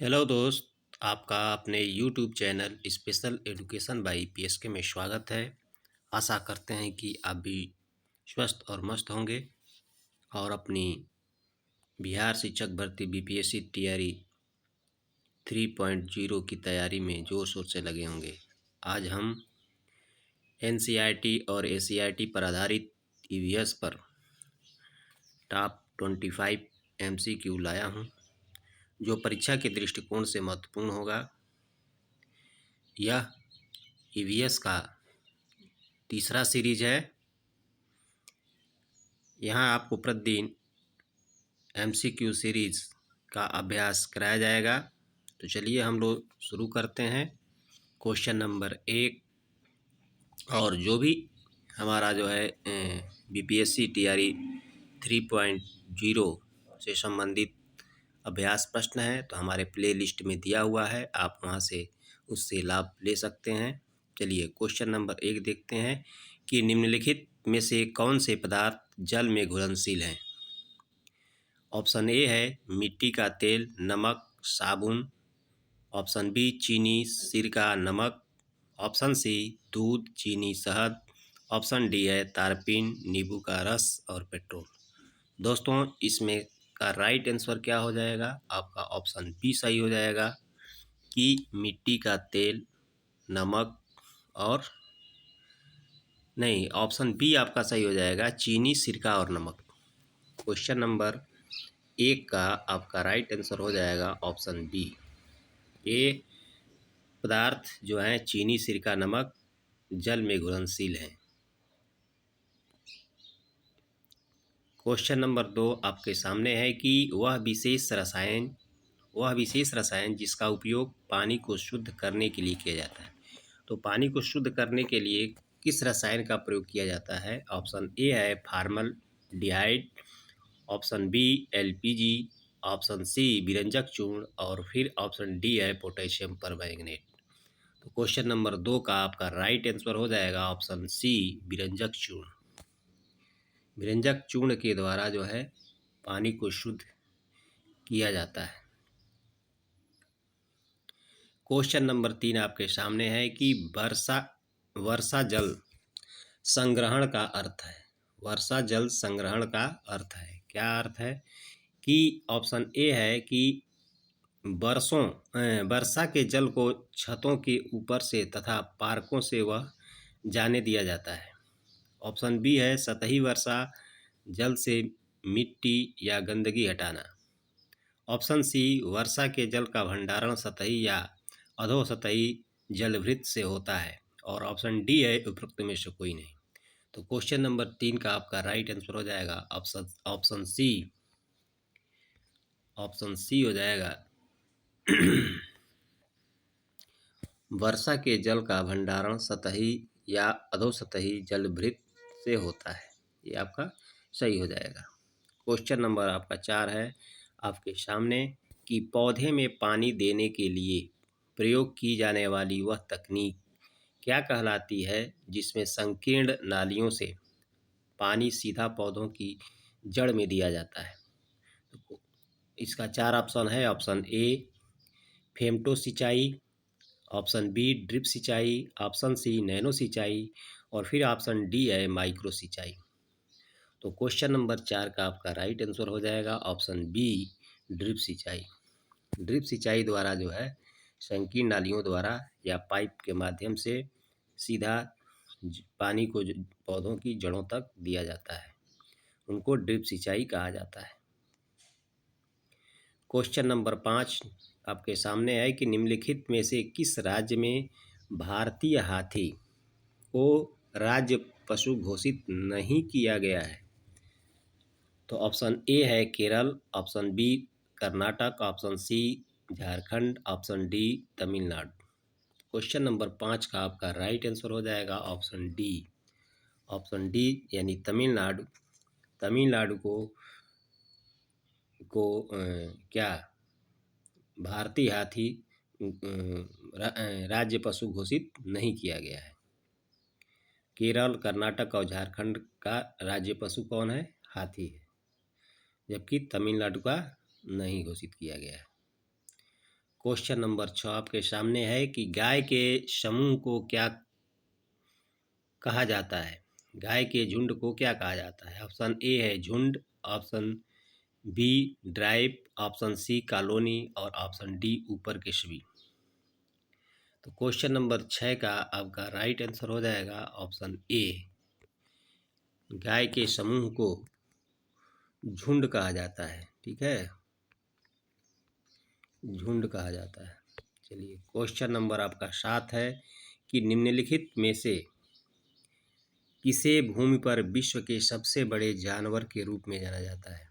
Hello दोस्त, आपका अपने YouTube channel special education by PSK में स्वागत है। आशा करते हैं कि आप भी स्वस्थ और मस्त होंगे और अपनी बिहार शिक्षक भर्ती बीपीएससी तैयारी 3.0 की तैयारी में जोर शोर से लगे होंगे। आज हम एनसीईआरटी और एससीईआरटी पर आधारित ईवीएस पर टॉप 25 एमसीक्यू लाया हूँ, जो परीक्षा के दृष्टिकोण से महत्वपूर्ण होगा। यह ईवीएस का तीसरा सीरीज है। यहाँ आपको प्रतिदिन एमसीक्यू सीरीज का अभ्यास कराया जाएगा। तो चलिए हम लोग शुरू करते हैं। क्वेश्चन नंबर 1 और जो भी हमारा जो है बीपीएससी तैयारी 3.0 से संबंधित अभ्यास प्रश्न है तो हमारे प्ले लिस्ट में दिया हुआ है, आप वहाँ से उससे लाभ ले सकते हैं। चलिए क्वेश्चन नंबर 1 देखते हैं कि निम्नलिखित में से कौन से पदार्थ जल में घुलनशील हैं। ऑप्शन ए है मिट्टी का तेल, नमक, साबुन। ऑप्शन बी चीनी, सिरका, नमक। ऑप्शन सी दूध, चीनी, शहद। ऑप्शन डी है तारपीन, नींबू का रस और पेट्रोल। दोस्तों इसमें का राइट आंसर क्या हो जाएगा? आपका ऑप्शन बी सही हो जाएगा कि मिट्टी का तेल, नमक और नहीं, ऑप्शन बी आपका सही हो जाएगा, चीनी, सिरका और नमक। क्वेश्चन नंबर 1 का आपका राइट आंसर हो जाएगा ऑप्शन बी। ये पदार्थ जो हैं चीनी, सिरका, नमक जल में घुलनशील हैं। क्वेश्चन नंबर 2 आपके सामने है कि वह विशेष रसायन जिसका उपयोग पानी को शुद्ध करने के लिए किया जाता है। तो पानी को शुद्ध करने के लिए किस रसायन का प्रयोग किया जाता है? ऑप्शन ए है formaldehyde. Option B LPG. Option C विरंजक चूर्ण और फिर ऑप्शन डी है पोटेशियम परमैंगनेट। तो क्वेश्चन नंबर 2 का आपका राइट आंसर हो जाएगा ऑप्शन सी विरंजक चूर्ण। विरंजक चूर्ण के द्वारा जो है पानी को शुद्ध किया जाता है। क्वेश्चन नंबर 3 आपके सामने है कि वर्षा जल संग्रहण का अर्थ है। वर्षा जल संग्रहण का अर्थ है, क्या अर्थ है? कि ऑप्शन ए है कि वर्षा के जल को छतों के ऊपर से तथा पार्कों से वह जाने दिया जाता है। ऑप्शन बी है सतही वर्षा जल से मिट्टी या गंदगी हटाना। ऑप्शन सी वर्षा के जल का भंडारण सतही या अधोसतही जलभृत से होता है। और ऑप्शन डी है उपरोक्त में से कोई नहीं। तो क्वेश्चन नंबर 3 का आपका राइट आंसर हो जाएगा ऑप्शन सी। ऑप्शन सी हो जाएगा वर्षा के जल का भंडारण सतही या अधोसतही जलभृत से होता है। ये आपका सही हो जाएगा। क्वेश्चन नंबर आपका 4 है आपके सामने कि पौधे में पानी देने के लिए प्रयोग की जाने वाली वह तकनीक क्या कहलाती है जिसमें संकीर्ण नालियों से पानी सीधा पौधों की जड़ में दिया जाता है। तो इसका 4 ऑप्शन है। ऑप्शन ए फेमटो सिंचाई, ऑप्शन बी ड्रिप सिंचाई, ऑप्शन सी नैनो सिंचाई और फिर ऑप्शन डी है माइक्रो सिंचाई। तो क्वेश्चन नंबर 4 का आपका राइट आंसर हो जाएगा ऑप्शन बी ड्रिप सिंचाई। ड्रिप सिंचाई द्वारा जो है संकीर्ण नालियों द्वारा या पाइप के माध्यम से सीधा पानी को पौधों की जड़ों तक दिया जाता है, उनको ड्रिप सिंचाई कहा जाता है। क्वेश्चन नंबर 5 आपके सामने है कि निम्नलिखित में से किस राज्य में भारतीय हाथी को राज्य पशु घोषित नहीं किया गया है? तो ऑप्शन ए है Kerala, option B Karnataka, option C Jharkhand, option D Tamil Nadu. Question number 5 का आपका राइट आंसर हो जाएगा ऑप्शन डी। ऑप्शन डी यानी तमिलनाडु। तमिलनाडु को क्या भारतीय हाथी राज्य पशु घोषित नहीं किया गया है। केरल, कर्नाटक और झारखंड का राज्य पशु कौन है? हाथी है, जबकि तमिलनाडु का नहीं घोषित किया गया है। क्वेश्चन नंबर 6 आपके सामने है कि गाय के समूह को क्या कहा जाता है। गाय के झुंड को क्या कहा जाता है। ऑप्शन ए है झुंड, option B drive, option C colony और ऑप्शन डी ऊपर के सभी। तो क्वेश्चन नंबर 6 का आपका राइट आंसर हो जाएगा ऑप्शन ए। गाय के समूह को झुंड कहा जाता है। ठीक है, झुंड कहा जाता है। चलिए क्वेश्चन नंबर आपका 7 है कि निम्नलिखित में से किसे भूमि पर विश्व के सबसे बड़े जानवर के रूप में जाना जाता है।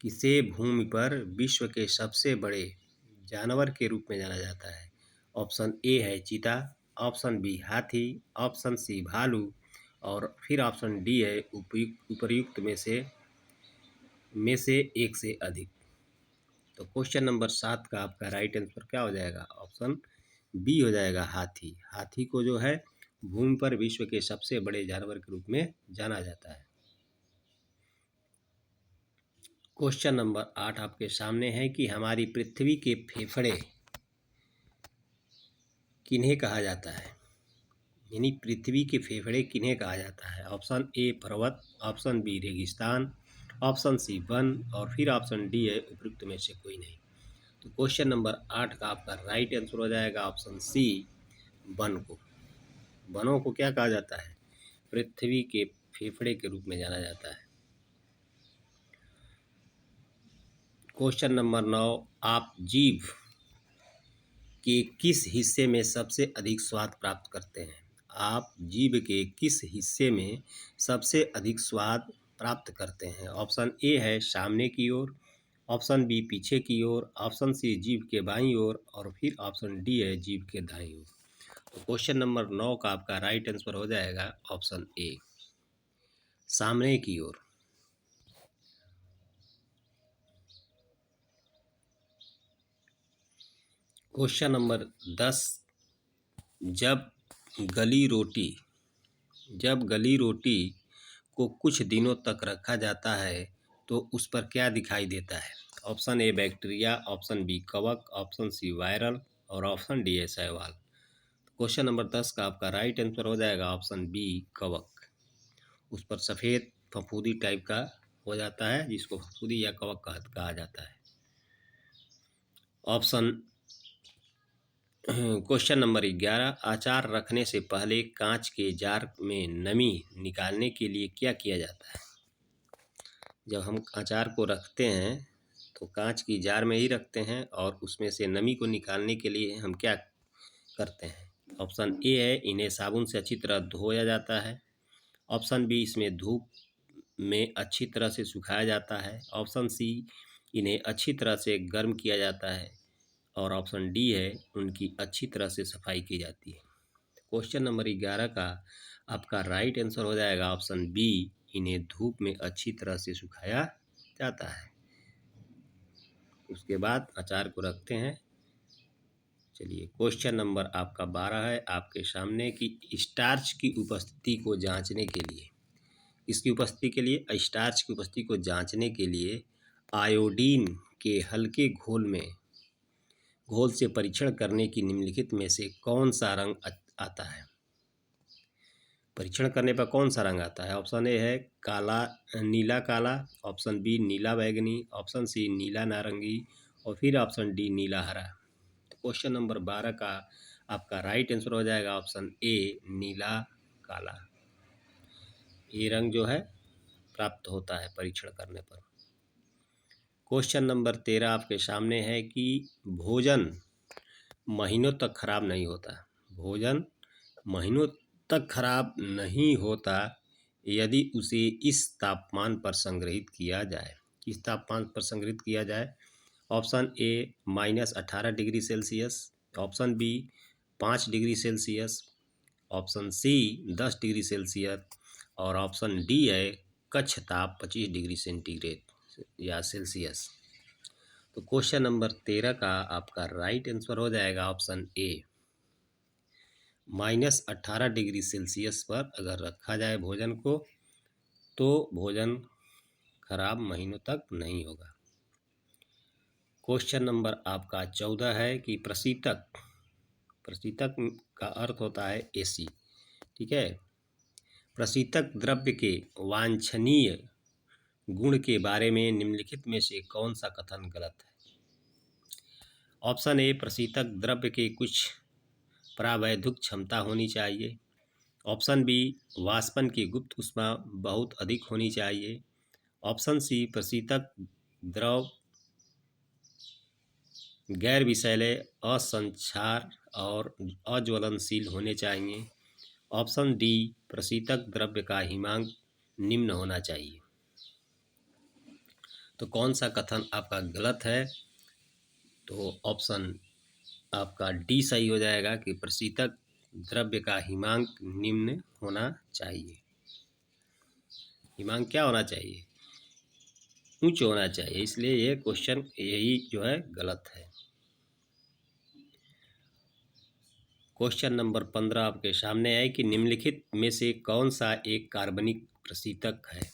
किसे भूमि पर विश्व के सबसे बड़े जानवर के रूप में जाना जाता है। ऑप्शन ए है चीता, ऑप्शन बी हाथी, ऑप्शन सी भालू और फिर ऑप्शन डी है उपर्युक्त में से एक से अधिक। तो क्वेश्चन नंबर 7 का आपका राइट आंसर क्या हो जाएगा। ऑप्शन बी हो जाएगा हाथी। हाथी को जो है भूमि पर विश्व के सबसे बड़े जानवर के रूप में जाना जाता है। क्वेश्चन नंबर 8 आपके सामने है कि हमारी पृथ्वी के फेफड़े किन्हें कहा जाता है। यानी पृथ्वी के फेफड़े किन्हें कहा जाता है। ऑप्शन ए पर्वत, ऑप्शन बी रेगिस्तान, ऑप्शन सी वन और फिर ऑप्शन डी है उपयुक्त में से कोई नहीं। तो क्वेश्चन नंबर 8 का आपका राइट आंसर हो जाएगा ऑप्शन सी वन को। वनों को क्या कहा जाता है। पृथ्वी के फेफड़े के रूप में जाना जाता है। क्वेश्चन नंबर 9, आप जीभ के किस हिस्से में सबसे अधिक स्वाद प्राप्त करते हैं। आप जीभ के किस हिस्से में सबसे अधिक स्वाद प्राप्त करते हैं। ऑप्शन ए है सामने की ओर, ऑप्शन बी पीछे की ओर, ऑप्शन सी जीभ के बाईं ओर और फिर ऑप्शन डी है जीभ के दाईं ओर। तो क्वेश्चन नंबर 9 का आपका राइट आंसर हो जाएगा ऑप्शन ए सामने की ओर। क्वेश्चन नंबर 10, जब गली रोटी को कुछ दिनों तक रखा जाता है तो उस पर क्या दिखाई देता है। Option A bacteria, option B कवक, ऑप्शन सी वायरल और ऑप्शन डी है शैवाल। क्वेश्चन नंबर 10 का आपका राइट आंसर हो जाएगा ऑप्शन बी कवक। उस पर सफ़ेद फफूंदी टाइप का हो जाता है जिसको फफूंदी या कवक कहा जाता है। ऑप्शन क्वेश्चन नंबर 11, अचार रखने से पहले कांच के जार में नमी निकालने के लिए क्या किया जाता है। जब हम अचार को रखते हैं तो कांच की जार में ही रखते हैं और उसमें से नमी को निकालने के लिए हम क्या करते हैं। ऑप्शन ए है इन्हें साबुन से अच्छी तरह धोया जाता है, ऑप्शन बी इसमें धूप में अच्छी तरह से सुखाया जाता है, ऑप्शन सी इन्हें अच्छी तरह से गर्म किया जाता है और ऑप्शन डी है उनकी अच्छी तरह से सफाई की जाती है। क्वेश्चन नंबर 11 का आपका राइट आंसर हो जाएगा ऑप्शन बी, इन्हें धूप में अच्छी तरह से सुखाया जाता है। उसके बाद अचार को रखते हैं। चलिए क्वेश्चन नंबर आपका 12 है आपके सामने कि स्टार्च की उपस्थिति को जांचने के लिए, इसकी उपस्थिति के लिए स्टार्च की उपस्थिति को जांचने के लिए आयोडीन के हल्के घोल से परीक्षण करने की निम्नलिखित में से कौन सा रंग आता है। परीक्षण करने पर कौन सा रंग आता है। ऑप्शन ए है काला, नीला काला, ऑप्शन बी नीला बैगनी, ऑप्शन सी नीला नारंगी और फिर ऑप्शन डी नीला हरा। तो क्वेश्चन नंबर 12 का आपका राइट आंसर हो जाएगा ऑप्शन ए नीला काला। ये रंग जो है प्राप्त होता है परीक्षण करने पर। क्वेश्चन नंबर 13 आपके सामने है कि भोजन महीनों तक खराब नहीं होता। भोजन महीनों तक खराब नहीं होता यदि उसे इस तापमान पर संग्रहित किया जाए। किस तापमान पर संग्रहित किया जाए। Option A -18 degree Celsius, option B 5 degree Celsius, option C 10 degree Celsius और ऑप्शन डी है कक्ष ताप 25 डिग्री सेंटीग्रेड या सेल्सियस। तो क्वेश्चन नंबर 13 का आपका राइट आंसर हो जाएगा ऑप्शन ए -18 डिग्री सेल्सियस पर अगर रखा जाए भोजन को तो भोजन खराब महीनों तक नहीं होगा। क्वेश्चन नंबर आपका 14 है कि प्रशीतक का अर्थ होता है एसी। ठीक है। प्रशीतक द्रव्य के वांछनीय गुण के बारे में निम्नलिखित में से कौन सा कथन गलत है? ऑप्शन ए, प्रशीतक द्रव्य के कुछ परावैद्युत क्षमता होनी चाहिए। ऑप्शन बी, वाष्पन की गुप्त ऊष्मा बहुत अधिक होनी चाहिए। ऑप्शन सी, प्रशीतक द्रव गैर विषैले, असंक्षार और अज्वलनशील होने चाहिए। ऑप्शन डी, प्रशीतक द्रव्य का हिमांक निम्न होना चाहिए। तो कौन सा कथन आपका गलत है? तो ऑप्शन आपका डी सही हो जाएगा कि प्रशीतक द्रव्य का हिमांक निम्न होना चाहिए। हिमांक क्या होना चाहिए? उच्च होना चाहिए। इसलिए ये क्वेश्चन यही जो है गलत है। क्वेश्चन नंबर 15 आपके सामने है कि निम्नलिखित में से कौन सा एक कार्बनिक प्रशीतक है?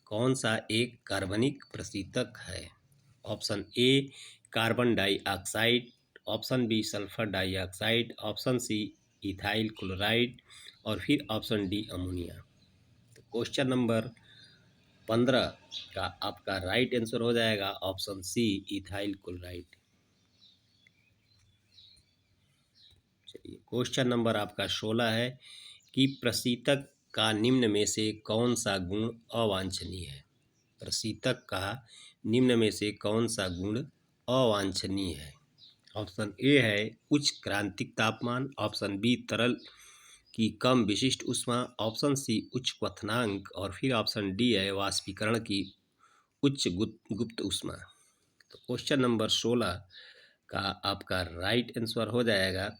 कौन सा एक कार्बनिक प्रशीतक है? Option A, carbon dioxide. Option B, sulphur dioxide. Option C, ethyl chloride. और फिर ऑप्शन डी, अमोनिया। तो क्वेश्चन नंबर 15 का आपका राइट आंसर हो जाएगा ऑप्शन सी, इथाइल क्लोराइड। चलिए, क्वेश्चन नंबर आपका 16 है कि प्रशीतक का निम्न में से कौन सा गुण अवांछनीय है? प्रशीतक का निम्न में से कौन सा गुण अवांछनीय है? ऑप्शन ए है उच्च क्रांतिक तापमान। ऑप्शन बी, तरल की कम विशिष्ट ऊष्मा। ऑप्शन सी, उच्च क्वथनांक। और फिर ऑप्शन डी है वाष्पीकरण की उच्च गुप्त ऊष्मा। तो क्वेश्चन नंबर 16 का आपका राइट आंसर हो जाएगा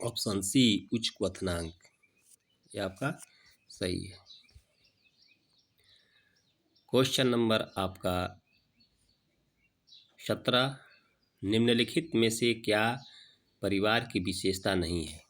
ऑप्शन सी, उच्च क्वथनांक। ये आपका सही है। क्वेश्चन नंबर आपका 17, निम्नलिखित में से क्या परिवार की विशेषता नहीं है?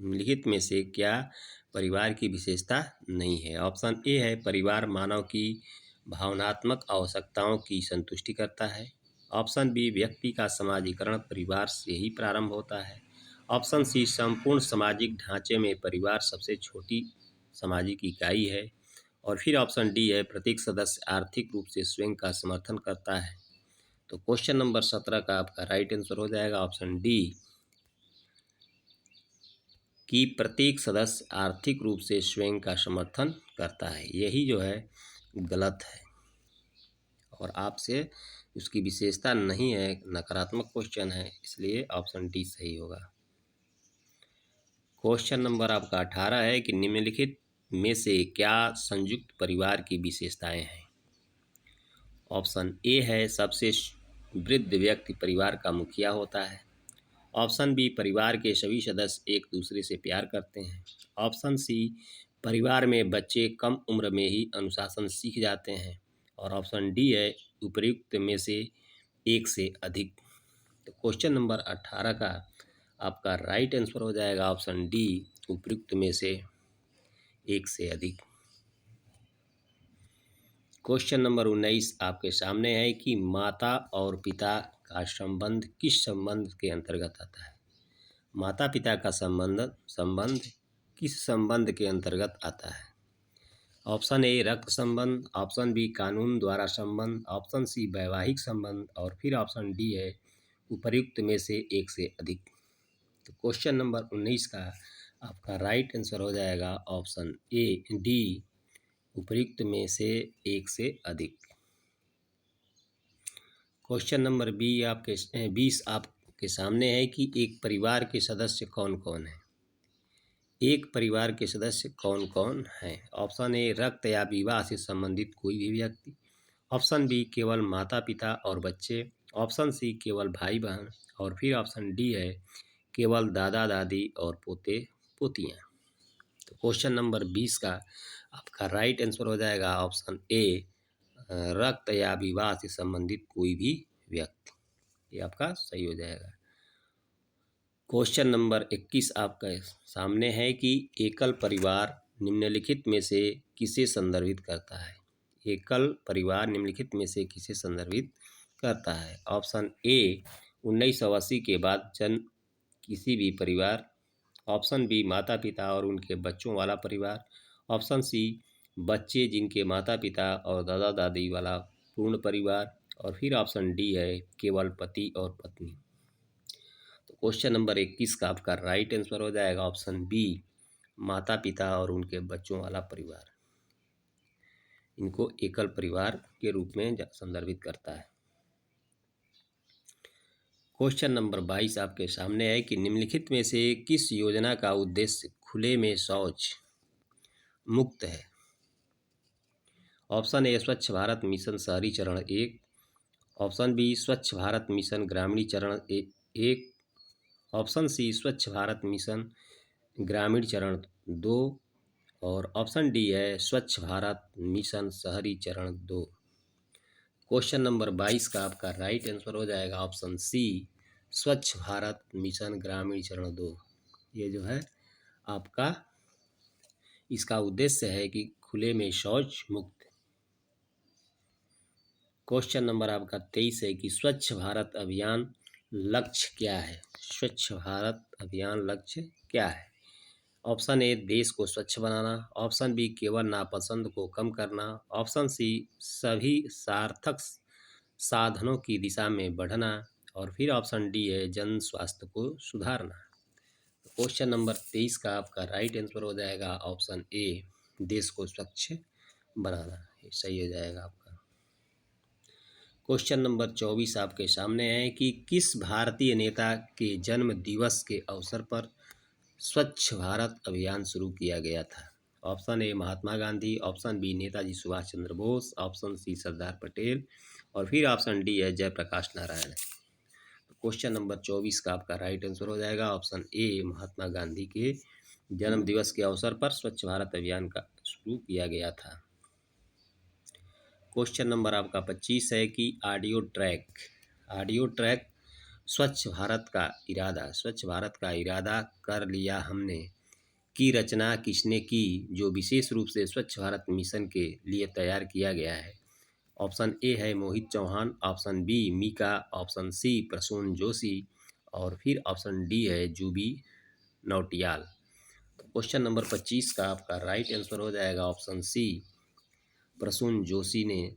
निम्नलिखित में से क्या परिवार की विशेषता नहीं है? ऑप्शन ए है परिवार मानव की भावनात्मक आवश्यकताओं की संतुष्टि करता है। ऑप्शन बी, व्यक्ति का समाजीकरण परिवार से ही प्रारंभ होता है। ऑप्शन सी, संपूर्ण सामाजिक ढांचे में परिवार सबसे छोटी सामाजिक इकाई है। और फिर ऑप्शन डी है प्रत्येक सदस्य आर्थिक रूप से स्वयं का समर्थन करता है। तो क्वेश्चन नंबर 17 का आपका राइट आंसर हो जाएगा ऑप्शन डी कि प्रत्येक सदस्य आर्थिक रूप से स्वयं का समर्थन करता है। यही जो है गलत है और आपसे उसकी विशेषता नहीं है, नकारात्मक क्वेश्चन है, इसलिए ऑप्शन डी सही होगा। क्वेश्चन नंबर आपका 18 है कि निम्नलिखित में से क्या संयुक्त परिवार की विशेषताएं हैं? ऑप्शन ए है सबसे वृद्ध व्यक्ति परिवार का मुखिया होता है। ऑप्शन बी, परिवार के सभी सदस्य एक दूसरे से प्यार करते हैं। ऑप्शन सी, परिवार में बच्चे कम उम्र में ही अनुशासन सीख जाते हैं। और ऑप्शन डी है उपर्युक्त में से एक से अधिक। तो क्वेश्चन नंबर 18 का आपका राइट आंसर हो जाएगा ऑप्शन डी, उपर्युक्त में से एक से अधिक। क्वेश्चन नंबर 19 आपके सामने है कि माता और पिता का संबंध किस संबंध के अंतर्गत आता है? माता पिता का संबंध किस संबंध के अंतर्गत आता है? ऑप्शन ए, रक्त संबंध। ऑप्शन बी, कानून द्वारा संबंध। ऑप्शन सी, वैवाहिक संबंध। और फिर ऑप्शन डी है उपर्युक्त में से एक से अधिक। तो क्वेश्चन नंबर 19 का आपका राइट आंसर हो जाएगा ऑप्शन ए, डी, उपर्युक्त में से एक से अधिक। क्वेश्चन नंबर 20 आपके सामने है कि एक परिवार के सदस्य कौन कौन हैं? एक परिवार के सदस्य कौन कौन हैं? ऑप्शन ए, रक्त या विवाह से संबंधित कोई भी व्यक्ति। ऑप्शन बी, केवल माता पिता और बच्चे। ऑप्शन सी, केवल भाई बहन। और फिर ऑप्शन डी है केवल दादा दादी और पोते पोतियाँ। तो क्वेश्चन नंबर 20 का आपका राइट आंसर हो जाएगा ऑप्शन ए, रक्त या विवाह से संबंधित कोई भी व्यक्ति। ये आपका सही हो जाएगा। क्वेश्चन नंबर 21 आपके सामने है कि एकल परिवार निम्नलिखित में से किसे संदर्भित करता है? एकल परिवार निम्नलिखित में से किसे संदर्भित करता है? ऑप्शन ए 1980 के बाद जन्म किसी भी परिवार, ऑप्शन बी माता पिता और उनके बच्चों वाला परिवार, ऑप्शन सी बच्चे जिनके माता पिता और दादा दादी वाला पूर्ण परिवार, और फिर ऑप्शन डी है केवल पति और पत्नी। तो क्वेश्चन नंबर 21 का आपका राइट आंसर हो जाएगा ऑप्शन बी माता पिता और उनके बच्चों वाला परिवार। इनको एकल परिवार के रूप में संदर्भित करता है। क्वेश्चन नंबर 22 आपके सामने है कि निम्नलिखित में से किस योजना का उद्देश्य खुले में शौच मुक्त है? ऑप्शन ए स्वच्छ भारत मिशन शहरी चरण 1, ऑप्शन बी स्वच्छ भारत मिशन ग्रामीण चरण 1, ऑप्शन सी स्वच्छ भारत मिशन ग्रामीण चरण 2 और ऑप्शन डी है स्वच्छ भारत मिशन शहरी चरण 2। क्वेश्चन नंबर 22 का आपका राइट आंसर हो जाएगा ऑप्शन सी स्वच्छ भारत मिशन ग्रामीण चरण 2। ये जो है आपका इसका उद्देश्य है कि खुले में शौच मुक्त। क्वेश्चन नंबर आपका 23 है कि स्वच्छ भारत अभियान लक्ष्य क्या है? स्वच्छ भारत अभियान लक्ष्य क्या है? ऑप्शन ए देश को स्वच्छ बनाना, ऑप्शन बी केवल नापसंद को कम करना, ऑप्शन सी सभी सार्थक साधनों की दिशा में बढ़ना, और फिर ऑप्शन डी है जन स्वास्थ्य को सुधारना। क्वेश्चन नंबर 23 का आपका राइट आंसर हो जाएगा ऑप्शन ए देश को स्वच्छ बनाना। ये सही हो जाएगा आपका। क्वेश्चन नंबर 24 आपके सामने है कि किस भारतीय नेता के जन्म दिवस के अवसर पर स्वच्छ भारत अभियान शुरू किया गया था? Option A Mahatma Gandhi, option B Netaji Subhash Chandra Bose, option C Sardar Patel, और फिर ऑप्शन डी है जयप्रकाश नारायण। क्वेश्चन नंबर 24 का आपका राइट आंसर हो जाएगा ऑप्शन ए महात्मा गांधी के जन्म दिवस के अवसर पर स्वच्छ भारत अभियान का शुरू किया गया था। क्वेश्चन नंबर आपका 25 है कि ऑडियो ट्रैक स्वच्छ भारत का इरादा कर लिया हमने की रचना किसने की, जो विशेष रूप से स्वच्छ भारत मिशन के लिए तैयार किया गया है? ऑप्शन ए है Mohit Chauhan, option B Mika, option C Prasoon Joshi, और फिर ऑप्शन डी है जुबी नौटियाल। क्वेश्चन नंबर 25 का आपका राइट आंसर हो जाएगा ऑप्शन सी प्रसून जोशी ने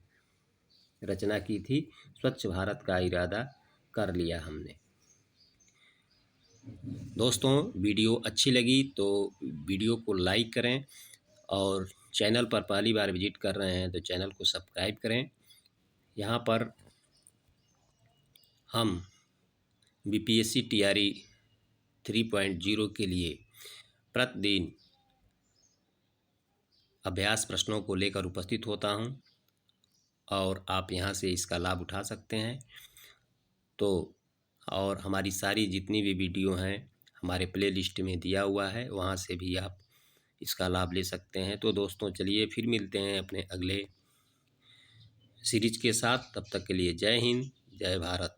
रचना की थी स्वच्छ भारत का इरादा कर लिया हमने। दोस्तों वीडियो अच्छी लगी तो वीडियो को लाइक करें, और चैनल पर पहली बार विजिट कर रहे हैं तो चैनल को सब्सक्राइब करें। यहाँ पर हम बीपीएससी टीआरई 3.0 के लिए प्रतिदिन अभ्यास प्रश्नों को लेकर उपस्थित होता हूँ, और आप यहाँ से इसका लाभ उठा सकते हैं। तो और हमारी सारी जितनी भी वीडियो हैं हमारे प्लेलिस्ट में दिया हुआ है, वहाँ से भी आप इसका लाभ ले सकते हैं। तो दोस्तों चलिए फिर मिलते हैं अपने अगले सीरीज के साथ। तब तक के लिए जय हिंद, जय भारत।